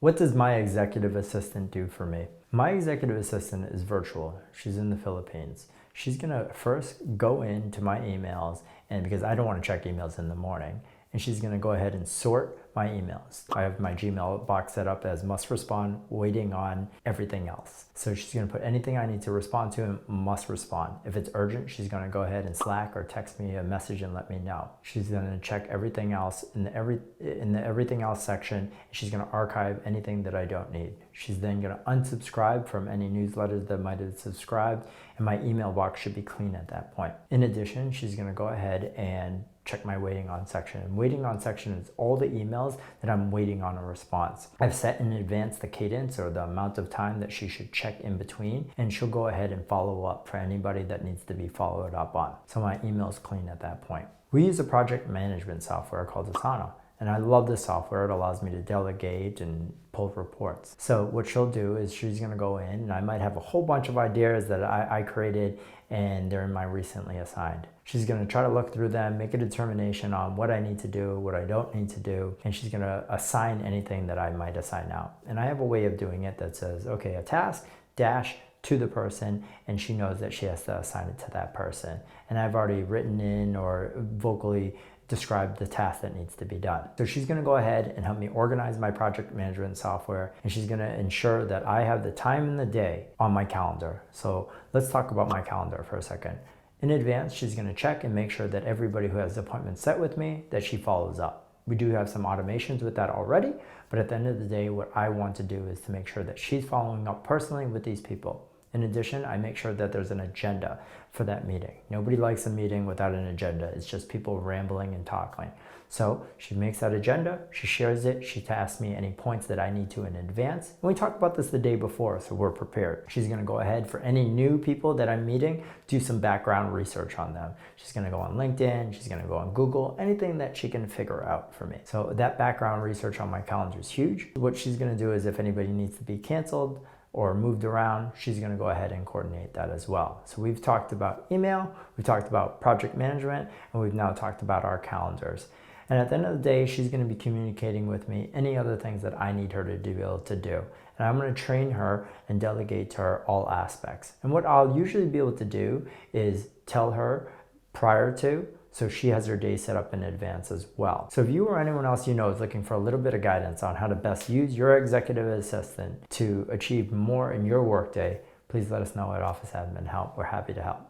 What does my executive assistant do for me? My executive assistant is virtual. She's in the Philippines. She's gonna first go into my emails, and because I don't want to check emails in the morning, and she's gonna go ahead and sort my emails. I have my Gmail box set up as must respond, waiting on everything else. So she's gonna put anything I need to respond to and must respond. If it's urgent, she's gonna go ahead and Slack or text me a message and let me know. She's gonna check everything else in the everything else section, and she's gonna archive anything that I don't need. She's then gonna unsubscribe from any newsletters that might have subscribed, and my email box should be clean at that point. In addition, she's gonna go ahead and check my waiting on section. And waiting on section is all the emails that I'm waiting on a response. I've set in advance the cadence or the amount of time that she should check in between, and she'll go ahead and follow up for anybody that needs to be followed up on. So my email's clean at that point. We use a project management software called Asana. And I love this software. It allows me to delegate and pull reports. So what she'll do is she's gonna go in, and I might have a whole bunch of ideas that I created, and they're in my recently assigned. She's gonna try to look through them, make a determination on what I need to do, what I don't need to do, and she's gonna assign anything that I might assign out. And I have a way of doing it that says, okay, a task dash to the person, and she knows that she has to assign it to that person. And I've already written in or vocally describe the task that needs to be done. So she's gonna go ahead and help me organize my project management software, and she's gonna ensure that I have the time in the day on my calendar. So let's talk about my calendar for a second. In advance, she's gonna check and make sure that everybody who has appointments set with me, that she follows up. We do have some automations with that already, but at the end of the day, what I want to do is to make sure that she's following up personally with these people. In addition, I make sure that there's an agenda for that meeting. Nobody likes a meeting without an agenda. It's just people rambling and talking. So she makes that agenda, she shares it, she tasks me any points that I need to in advance. And we talked about this the day before, so we're prepared. She's gonna go ahead for any new people that I'm meeting, do some background research on them. She's gonna go on LinkedIn, she's gonna go on Google, anything that she can figure out for me. So that background research on my calendar is huge. What she's gonna do is if anybody needs to be canceled or moved around, she's gonna go ahead and coordinate that as well. So we've talked about email, we've talked about project management, and we've now talked about our calendars. And at the end of the day, she's gonna be communicating with me any other things that I need her to be able to do. And I'm gonna train her and delegate to her all aspects. And what I'll usually be able to do is tell her prior to, so she has her day set up in advance as well. So if you or anyone else you know is looking for a little bit of guidance on how to best use your executive assistant to achieve more in your workday, please let us know at Office Admin Help. We're happy to help.